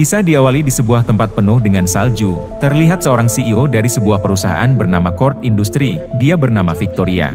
Kisah diawali di sebuah tempat penuh dengan salju. Terlihat seorang CEO dari sebuah perusahaan bernama Kord Industri. Dia bernama Victoria.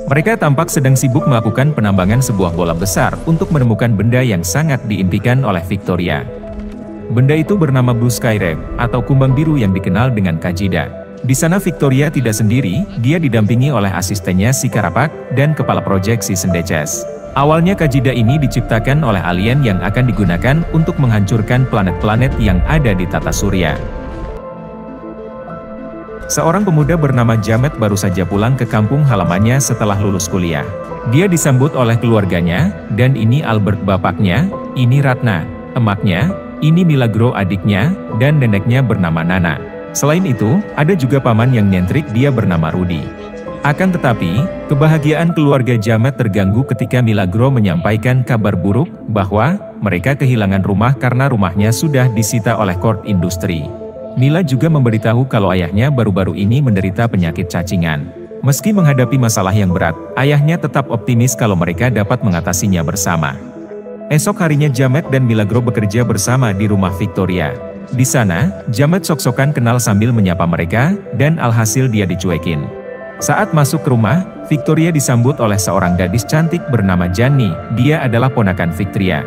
Mereka tampak sedang sibuk melakukan penambangan sebuah bola besar untuk menemukan benda yang sangat diimpikan oleh Victoria. Benda itu bernama Blue Sky Wraith, atau kumbang biru yang dikenal dengan Kajida. Di sana Victoria tidak sendiri, dia didampingi oleh asistennya si Karapak dan kepala proyek si Sendeches. Awalnya Kajida ini diciptakan oleh alien yang akan digunakan untuk menghancurkan planet-planet yang ada di tata surya. Seorang pemuda bernama Jamet baru saja pulang ke kampung halamannya setelah lulus kuliah. Dia disambut oleh keluarganya, dan ini Albert bapaknya, ini Ratna, emaknya, ini Milagro adiknya, dan neneknya bernama Nana. Selain itu, ada juga paman yang nyentrik dia bernama Rudy. Akan tetapi, kebahagiaan keluarga Jamet terganggu ketika Milagro menyampaikan kabar buruk bahwa mereka kehilangan rumah karena rumahnya sudah disita oleh Kord Industri. Mila juga memberitahu kalau ayahnya baru-baru ini menderita penyakit cacingan. Meski menghadapi masalah yang berat, ayahnya tetap optimis kalau mereka dapat mengatasinya bersama. Esok harinya Jamet dan Milagro bekerja bersama di rumah Victoria. Di sana, Jamet sok-sokan kenal sambil menyapa mereka, dan alhasil dia dicuekin. Saat masuk ke rumah, Victoria disambut oleh seorang gadis cantik bernama Jani. Dia adalah ponakan Victoria.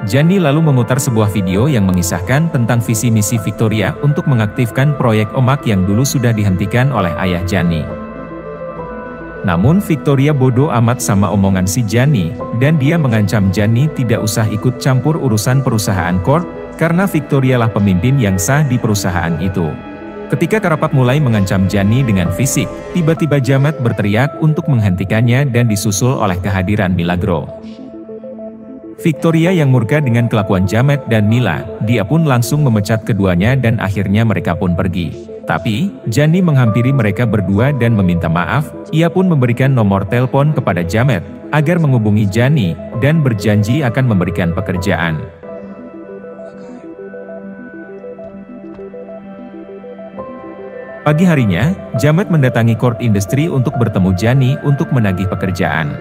Jani lalu memutar sebuah video yang mengisahkan tentang visi misi Victoria untuk mengaktifkan proyek Omak yang dulu sudah dihentikan oleh ayah Jani. Namun Victoria bodoh amat sama omongan si Jani, dan dia mengancam Jani tidak usah ikut campur urusan perusahaan Kord, karena Victoria lah pemimpin yang sah di perusahaan itu. Ketika Karapak mulai mengancam Jani dengan fisik, tiba-tiba Jamet berteriak untuk menghentikannya dan disusul oleh kehadiran Milagro. Victoria yang murka dengan kelakuan Jamet dan Mila, dia pun langsung memecat keduanya dan akhirnya mereka pun pergi. Tapi, Jani menghampiri mereka berdua dan meminta maaf. Ia pun memberikan nomor telepon kepada Jamet agar menghubungi Jani dan berjanji akan memberikan pekerjaan. Pagi harinya, Jamet mendatangi Kord Industri untuk bertemu Jani untuk menagih pekerjaan.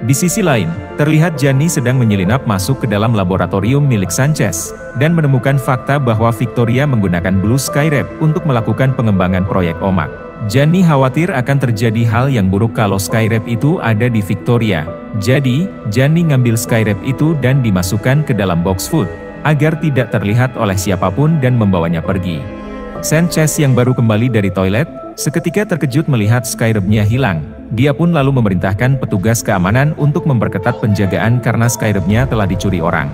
Di sisi lain, terlihat Jani sedang menyelinap masuk ke dalam laboratorium milik Sanchez, dan menemukan fakta bahwa Victoria menggunakan Blue Sky Wraith untuk melakukan pengembangan proyek Omak. Jani khawatir akan terjadi hal yang buruk kalau Sky Wraith itu ada di Victoria. Jadi, Jani ngambil Sky Wraith itu dan dimasukkan ke dalam box food, agar tidak terlihat oleh siapapun dan membawanya pergi. Sanchez yang baru kembali dari toilet, seketika terkejut melihat Sky Wraith-nya hilang. Dia pun lalu memerintahkan petugas keamanan untuk memperketat penjagaan karena Sky Wraith-nya telah dicuri orang.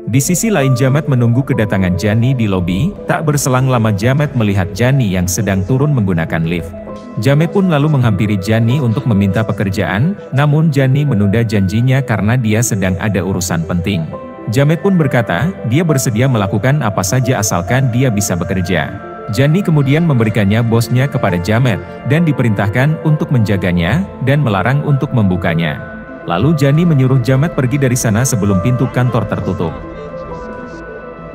Di sisi lain Jamet menunggu kedatangan Jani di lobi. Tak berselang lama Jamet melihat Jani yang sedang turun menggunakan lift. Jamet pun lalu menghampiri Jani untuk meminta pekerjaan, namun Jani menunda janjinya karena dia sedang ada urusan penting. Jamet pun berkata, dia bersedia melakukan apa saja asalkan dia bisa bekerja. Jani kemudian memberikannya bosnya kepada Jamet, dan diperintahkan untuk menjaganya, dan melarang untuk membukanya. Lalu Jani menyuruh Jamet pergi dari sana sebelum pintu kantor tertutup.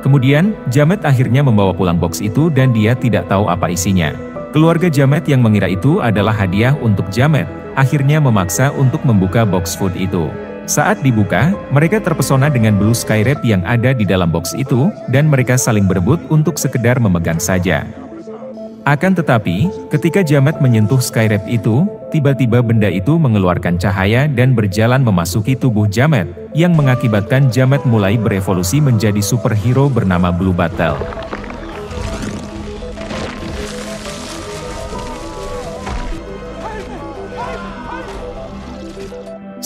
Kemudian, Jamet akhirnya membawa pulang box itu dan dia tidak tahu apa isinya. Keluarga Jamet yang mengira itu adalah hadiah untuk Jamet, akhirnya memaksa untuk membuka box food itu. Saat dibuka, mereka terpesona dengan Blue Sky Wraith yang ada di dalam box itu, dan mereka saling berebut untuk sekedar memegang saja. Akan tetapi, ketika Jamet menyentuh Sky Wraith itu, tiba-tiba benda itu mengeluarkan cahaya dan berjalan memasuki tubuh Jamet, yang mengakibatkan Jamet mulai berevolusi menjadi superhero bernama Blue Battle.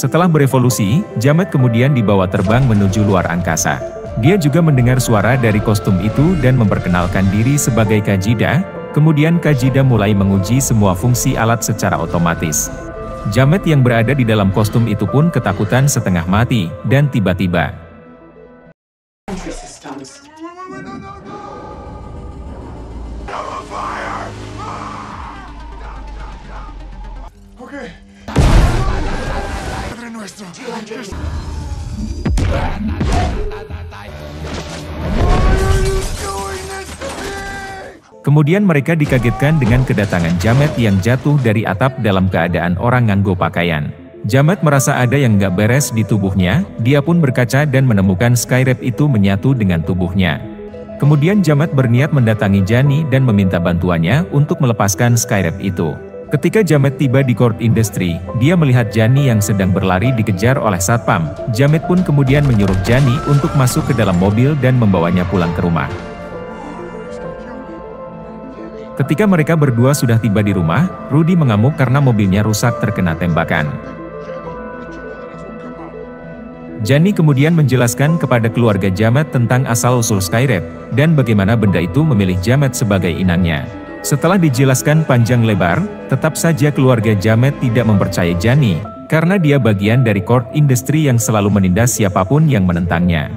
Setelah berevolusi, Jamet kemudian dibawa terbang menuju luar angkasa. Dia juga mendengar suara dari kostum itu dan memperkenalkan diri sebagai Kajida. Kemudian Kajida mulai menguji semua fungsi alat secara otomatis. Jamet yang berada di dalam kostum itu pun ketakutan setengah mati, dan tiba-tiba Kemudian mereka dikagetkan dengan kedatangan Jamet yang jatuh dari atap dalam keadaan orang nganggo pakaian. Jamet merasa ada yang nggak beres di tubuhnya, dia pun berkaca dan menemukan Skyrape itu menyatu dengan tubuhnya. Kemudian Jamet berniat mendatangi Jani dan meminta bantuannya untuk melepaskan Skyrape itu. Ketika Jamet tiba di Court Industry, dia melihat Jani yang sedang berlari dikejar oleh satpam. Jamet pun kemudian menyuruh Jani untuk masuk ke dalam mobil dan membawanya pulang ke rumah. Ketika mereka berdua sudah tiba di rumah, Rudy mengamuk karena mobilnya rusak terkena tembakan. Jani kemudian menjelaskan kepada keluarga Jamet tentang asal-usul Skyrape, dan bagaimana benda itu memilih Jamet sebagai inangnya. Setelah dijelaskan panjang lebar, tetap saja keluarga Jamet tidak mempercayai Jani, karena dia bagian dari Court Industry yang selalu menindas siapapun yang menentangnya.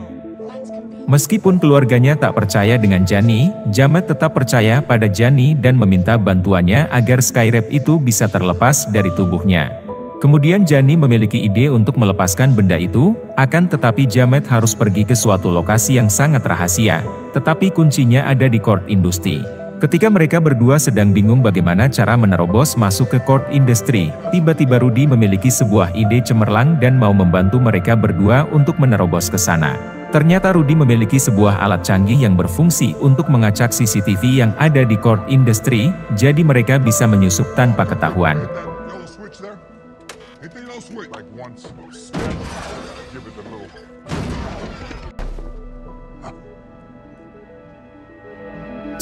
Meskipun keluarganya tak percaya dengan Jani, Jamet tetap percaya pada Jani dan meminta bantuannya agar Skyrape itu bisa terlepas dari tubuhnya. Kemudian Jani memiliki ide untuk melepaskan benda itu, akan tetapi Jamet harus pergi ke suatu lokasi yang sangat rahasia, tetapi kuncinya ada di Court Industry. Ketika mereka berdua sedang bingung bagaimana cara menerobos masuk ke Court Industry, tiba-tiba Rudy memiliki sebuah ide cemerlang dan mau membantu mereka berdua untuk menerobos ke sana. Ternyata Rudy memiliki sebuah alat canggih yang berfungsi untuk mengacak CCTV yang ada di Court Industry, jadi mereka bisa menyusup tanpa ketahuan.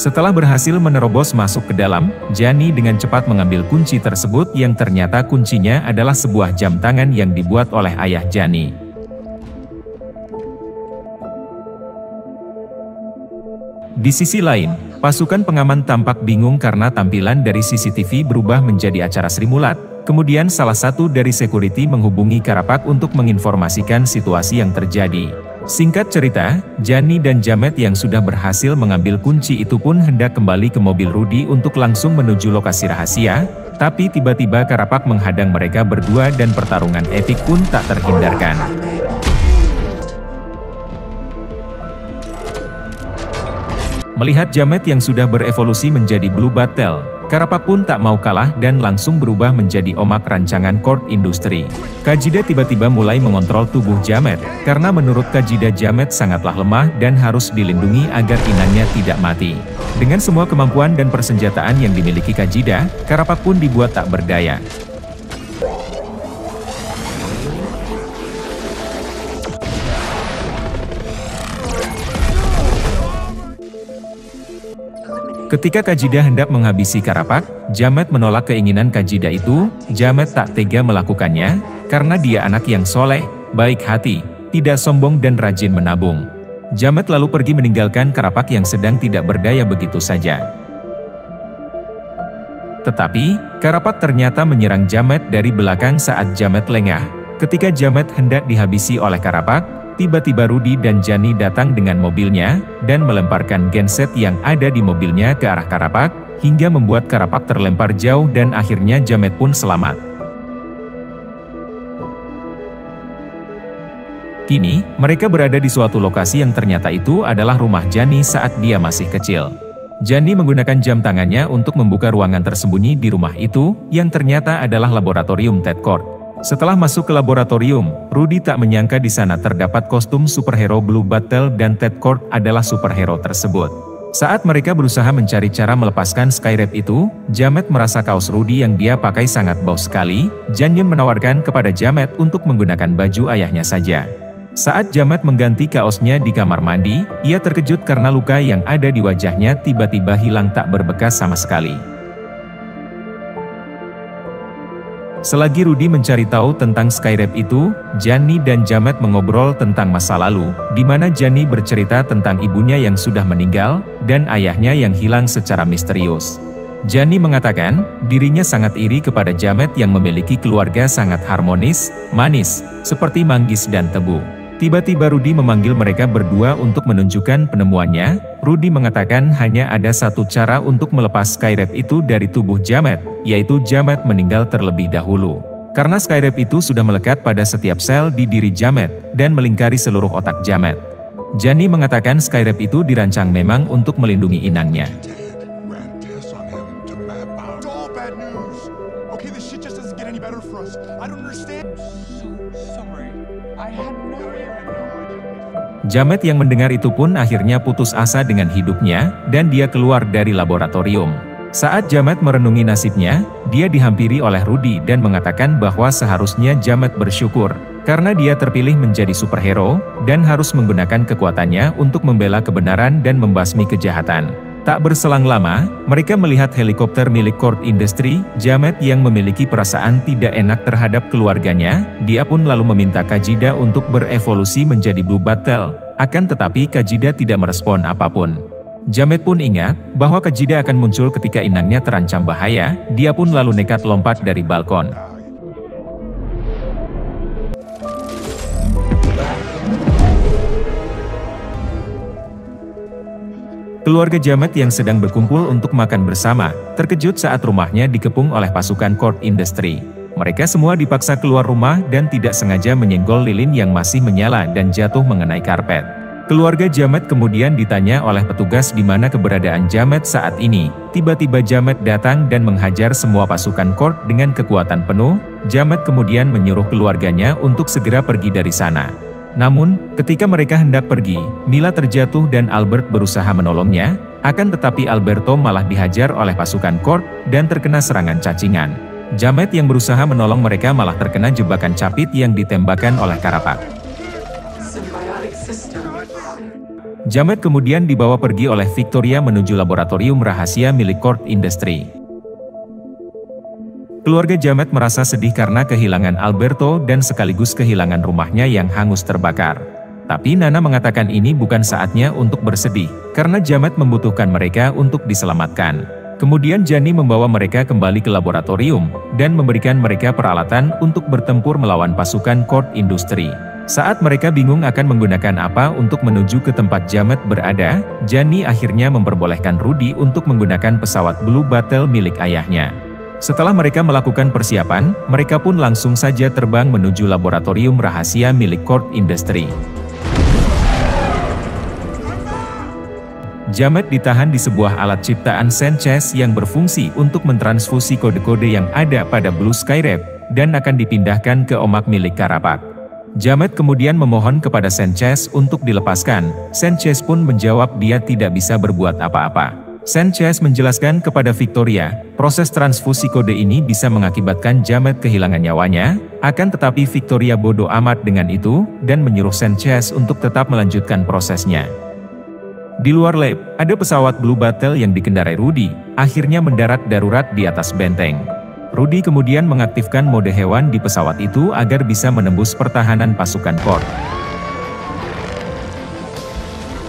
Setelah berhasil menerobos masuk ke dalam, Jani dengan cepat mengambil kunci tersebut yang ternyata kuncinya adalah sebuah jam tangan yang dibuat oleh ayah Jani. Di sisi lain, pasukan pengaman tampak bingung karena tampilan dari CCTV berubah menjadi acara Sri Mulat. Kemudian salah satu dari security menghubungi Karapak untuk menginformasikan situasi yang terjadi. Singkat cerita, Jani dan Jamet yang sudah berhasil mengambil kunci itu pun hendak kembali ke mobil Rudy untuk langsung menuju lokasi rahasia, tapi tiba-tiba Karapak menghadang mereka berdua dan pertarungan epik pun tak terhindarkan. Melihat Jamet yang sudah berevolusi menjadi Blue Battle, Karapak pun tak mau kalah dan langsung berubah menjadi omak rancangan Court Industry. Kajida tiba-tiba mulai mengontrol tubuh Jamet, karena menurut Kajida Jamet sangatlah lemah dan harus dilindungi agar inangnya tidak mati. Dengan semua kemampuan dan persenjataan yang dimiliki Kajida, Karapak pun dibuat tak berdaya. Ketika Kajida hendak menghabisi Karapak, Jamet menolak keinginan Kajida itu. Jamet tak tega melakukannya, karena dia anak yang soleh, baik hati, tidak sombong dan rajin menabung. Jamet lalu pergi meninggalkan Karapak yang sedang tidak berdaya begitu saja. Tetapi, Karapak ternyata menyerang Jamet dari belakang saat Jamet lengah. Ketika Jamet hendak dihabisi oleh Karapak, tiba-tiba Rudy dan Jani datang dengan mobilnya, dan melemparkan genset yang ada di mobilnya ke arah Karapak, hingga membuat Karapak terlempar jauh dan akhirnya Jamet pun selamat. Kini, mereka berada di suatu lokasi yang ternyata itu adalah rumah Jani saat dia masih kecil. Jani menggunakan jam tangannya untuk membuka ruangan tersembunyi di rumah itu, yang ternyata adalah laboratorium Ted Kord. Setelah masuk ke laboratorium, Rudy tak menyangka di sana terdapat kostum superhero Blue Battle dan Ted Kord adalah superhero tersebut. Saat mereka berusaha mencari cara melepaskan Skyrape itu, Jamet merasa kaos Rudy yang dia pakai sangat bau sekali. Jani menawarkan kepada Jamet untuk menggunakan baju ayahnya saja. Saat Jamet mengganti kaosnya di kamar mandi, ia terkejut karena luka yang ada di wajahnya tiba-tiba hilang tak berbekas sama sekali. Selagi Rudy mencari tahu tentang Skyrape itu, Jani dan Jamet mengobrol tentang masa lalu, di mana Jani bercerita tentang ibunya yang sudah meninggal, dan ayahnya yang hilang secara misterius. Jani mengatakan, dirinya sangat iri kepada Jamet yang memiliki keluarga sangat harmonis, manis, seperti manggis dan tebu. Tiba-tiba Rudy memanggil mereka berdua untuk menunjukkan penemuannya. Rudy mengatakan hanya ada satu cara untuk melepas Skyrape itu dari tubuh Jamet, yaitu Jamet meninggal terlebih dahulu. Karena Skyrape itu sudah melekat pada setiap sel di diri Jamet, dan melingkari seluruh otak Jamet. Jani mengatakan Skyrape itu dirancang memang untuk melindungi inangnya. Jamet yang mendengar itu pun akhirnya putus asa dengan hidupnya, dan dia keluar dari laboratorium. Saat Jamet merenungi nasibnya, dia dihampiri oleh Rudy dan mengatakan bahwa seharusnya Jamet bersyukur, karena dia terpilih menjadi superhero, dan harus menggunakan kekuatannya untuk membela kebenaran dan membasmi kejahatan. Tak berselang lama, mereka melihat helikopter milik Cord Industry. Jamet yang memiliki perasaan tidak enak terhadap keluarganya, dia pun lalu meminta Kajida untuk berevolusi menjadi Blue Battle. Akan tetapi Kajida tidak merespon apapun. Jamet pun ingat bahwa Kajida akan muncul ketika inangnya terancam bahaya, dia pun lalu nekat lompat dari balkon. Keluarga Jamet yang sedang berkumpul untuk makan bersama, terkejut saat rumahnya dikepung oleh pasukan Cord Industry. Mereka semua dipaksa keluar rumah dan tidak sengaja menyenggol lilin yang masih menyala dan jatuh mengenai karpet. Keluarga Jamet kemudian ditanya oleh petugas di mana keberadaan Jamet saat ini. Tiba-tiba Jamet datang dan menghajar semua pasukan Cord dengan kekuatan penuh. Jamet kemudian menyuruh keluarganya untuk segera pergi dari sana. Namun, ketika mereka hendak pergi, Mila terjatuh dan Albert berusaha menolongnya, akan tetapi Alberto malah dihajar oleh pasukan Cord dan terkena serangan cacingan. Jamet yang berusaha menolong mereka malah terkena jebakan capit yang ditembakkan oleh Karapak. Jamet kemudian dibawa pergi oleh Victoria menuju laboratorium rahasia milik Cord Industry. Keluarga Jamet merasa sedih karena kehilangan Alberto dan sekaligus kehilangan rumahnya yang hangus terbakar. Tapi Nana mengatakan ini bukan saatnya untuk bersedih, karena Jamet membutuhkan mereka untuk diselamatkan. Kemudian Jani membawa mereka kembali ke laboratorium, dan memberikan mereka peralatan untuk bertempur melawan pasukan Cord Industry. Saat mereka bingung akan menggunakan apa untuk menuju ke tempat Jamet berada, Jani akhirnya memperbolehkan Rudy untuk menggunakan pesawat Blue Battle milik ayahnya. Setelah mereka melakukan persiapan, mereka pun langsung saja terbang menuju laboratorium rahasia milik Cord Industry. Jamet ditahan di sebuah alat ciptaan Sanchez yang berfungsi untuk mentransfusi kode-kode yang ada pada Blue Skyrap, dan akan dipindahkan ke omak milik Karapak. Jamet kemudian memohon kepada Sanchez untuk dilepaskan. Sanchez pun menjawab dia tidak bisa berbuat apa-apa. Sanchez menjelaskan kepada Victoria, proses transfusi kode ini bisa mengakibatkan Jamet kehilangan nyawanya, akan tetapi Victoria bodoh amat dengan itu, dan menyuruh Sanchez untuk tetap melanjutkan prosesnya. Di luar lab, ada pesawat Blue Battle yang dikendarai Rudy, akhirnya mendarat darurat di atas benteng. Rudy kemudian mengaktifkan mode hewan di pesawat itu agar bisa menembus pertahanan pasukan Cord.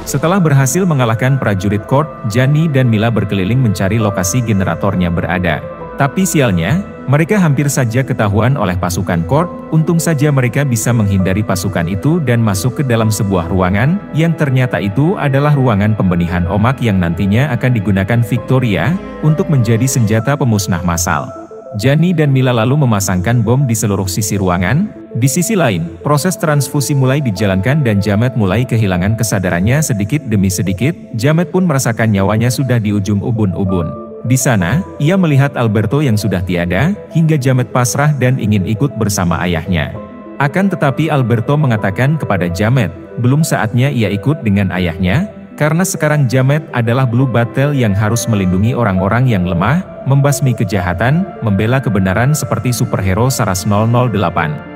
Setelah berhasil mengalahkan prajurit Cord, Jani dan Mila berkeliling mencari lokasi generatornya berada. Tapi sialnya, mereka hampir saja ketahuan oleh pasukan Cord. Untung saja mereka bisa menghindari pasukan itu dan masuk ke dalam sebuah ruangan, yang ternyata itu adalah ruangan pembenihan omak yang nantinya akan digunakan Victoria untuk menjadi senjata pemusnah massal. Jani dan Mila lalu memasangkan bom di seluruh sisi ruangan. Di sisi lain, proses transfusi mulai dijalankan dan Jamet mulai kehilangan kesadarannya sedikit demi sedikit. Jamet pun merasakan nyawanya sudah di ujung ubun-ubun. Di sana, ia melihat Alberto yang sudah tiada, hingga Jamet pasrah dan ingin ikut bersama ayahnya. Akan tetapi Alberto mengatakan kepada Jamet, belum saatnya ia ikut dengan ayahnya, karena sekarang Jamet adalah Blue Battle yang harus melindungi orang-orang yang lemah, membasmi kejahatan, membela kebenaran seperti superhero Saras 008.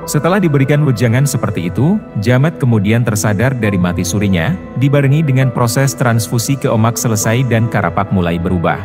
Setelah diberikan wejangan seperti itu, Jamet kemudian tersadar dari mati surinya, dibarengi dengan proses transfusi ke omak selesai dan Karapak mulai berubah.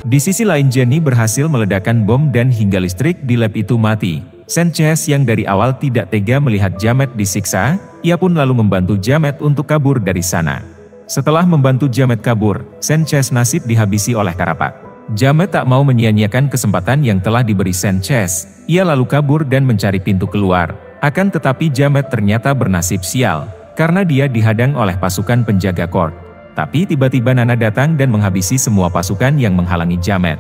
Di sisi lain Jenny berhasil meledakkan bom dan hingga listrik di lab itu mati. Sanchez yang dari awal tidak tega melihat Jamet disiksa, ia pun lalu membantu Jamet untuk kabur dari sana. Setelah membantu Jamet kabur, Sanchez nasib dihabisi oleh Karapak. Jamet tak mau menyia-nyiakan kesempatan yang telah diberi Sanchez, ia lalu kabur dan mencari pintu keluar. Akan tetapi Jamet ternyata bernasib sial, karena dia dihadang oleh pasukan penjaga Cord. Tapi tiba-tiba Nana datang dan menghabisi semua pasukan yang menghalangi Jamet.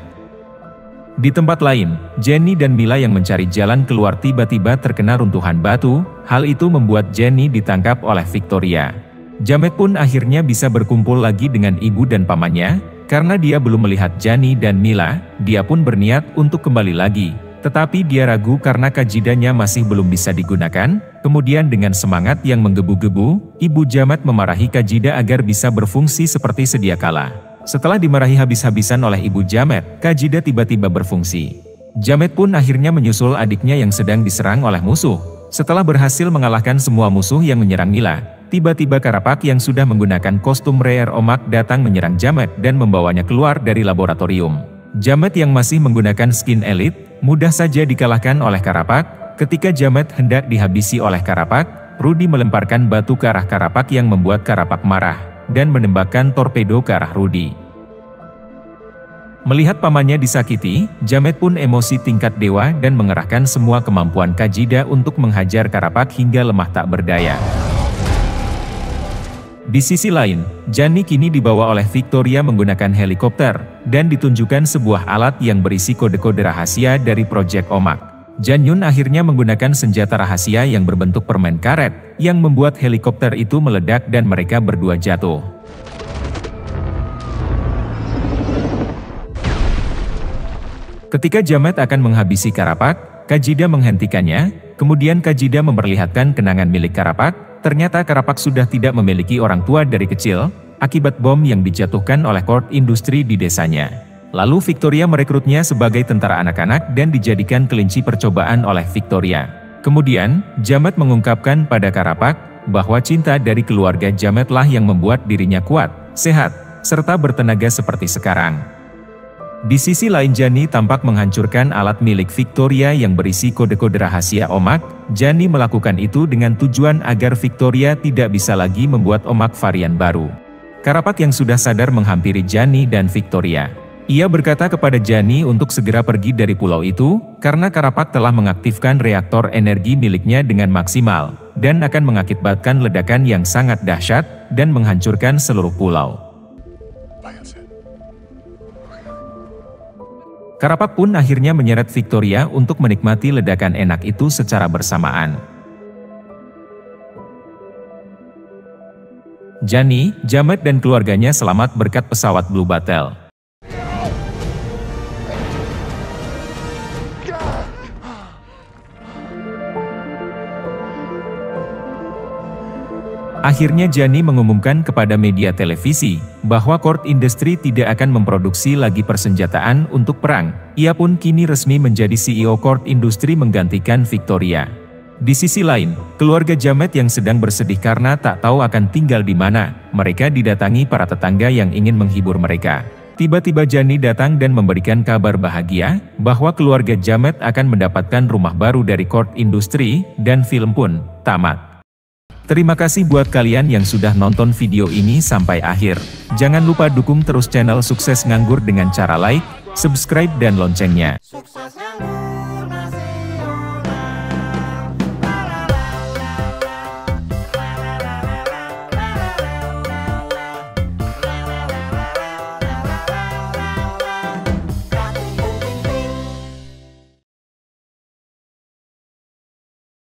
Di tempat lain, Jenny dan Mila yang mencari jalan keluar tiba-tiba terkena runtuhan batu. Hal itu membuat Jenny ditangkap oleh Victoria. Jamet pun akhirnya bisa berkumpul lagi dengan ibu dan pamannya. Karena dia belum melihat Jenny dan Mila, dia pun berniat untuk kembali lagi. Tetapi dia ragu karena kajidanya masih belum bisa digunakan. Kemudian dengan semangat yang menggebu-gebu, ibu Jamet memarahi Kajida agar bisa berfungsi seperti sedia kala. Setelah dimarahi habis-habisan oleh ibu Jamet, Kajida tiba-tiba berfungsi. Jamet pun akhirnya menyusul adiknya yang sedang diserang oleh musuh. Setelah berhasil mengalahkan semua musuh yang menyerang Mila, tiba-tiba Karapak yang sudah menggunakan kostum Rare Omak datang menyerang Jamet dan membawanya keluar dari laboratorium. Jamet yang masih menggunakan skin elite, mudah saja dikalahkan oleh Karapak. Ketika Jamet hendak dihabisi oleh Karapak, Rudy melemparkan batu ke arah Karapak yang membuat Karapak marah dan menembakkan torpedo ke arah Rudy. Melihat pamannya disakiti, Jamet pun emosi tingkat dewa dan mengerahkan semua kemampuan Kajida untuk menghajar Karapak hingga lemah tak berdaya. Di sisi lain, Jenny kini dibawa oleh Victoria menggunakan helikopter, dan ditunjukkan sebuah alat yang berisi kode-kode rahasia dari Project Omak. Janyun akhirnya menggunakan senjata rahasia yang berbentuk permen karet, yang membuat helikopter itu meledak dan mereka berdua jatuh. Ketika Jamet akan menghabisi Karapak, Kajida menghentikannya, kemudian Kajida memperlihatkan kenangan milik Karapak. Ternyata Karapak sudah tidak memiliki orang tua dari kecil, akibat bom yang dijatuhkan oleh Court Industri di desanya. Lalu Victoria merekrutnya sebagai tentara anak-anak dan dijadikan kelinci percobaan oleh Victoria. Kemudian, Jamet mengungkapkan pada Karapak bahwa cinta dari keluarga Jametlah yang membuat dirinya kuat, sehat, serta bertenaga seperti sekarang. Di sisi lain Jenny tampak menghancurkan alat milik Victoria yang berisi kode-kode rahasia Omak. Jenny melakukan itu dengan tujuan agar Victoria tidak bisa lagi membuat Omak varian baru. Karapak yang sudah sadar menghampiri Jenny dan Victoria. Ia berkata kepada Jenny untuk segera pergi dari pulau itu, karena Karapak telah mengaktifkan reaktor energi miliknya dengan maksimal, dan akan mengakibatkan ledakan yang sangat dahsyat, dan menghancurkan seluruh pulau. Karapak pun akhirnya menyeret Victoria untuk menikmati ledakan enak itu secara bersamaan. Jenny, Jamet dan keluarganya selamat berkat pesawat Blue Battle. Akhirnya Jenny mengumumkan kepada media televisi, bahwa Court Industri tidak akan memproduksi lagi persenjataan untuk perang. Ia pun kini resmi menjadi CEO Court Industri menggantikan Victoria. Di sisi lain, keluarga Jamet yang sedang bersedih karena tak tahu akan tinggal di mana, mereka didatangi para tetangga yang ingin menghibur mereka. Tiba-tiba Jenny datang dan memberikan kabar bahagia, bahwa keluarga Jamet akan mendapatkan rumah baru dari Court Industri, dan film pun tamat. Terima kasih buat kalian yang sudah nonton video ini sampai akhir. Jangan lupa dukung terus channel Sukses Nganggur dengan cara like, subscribe dan loncengnya.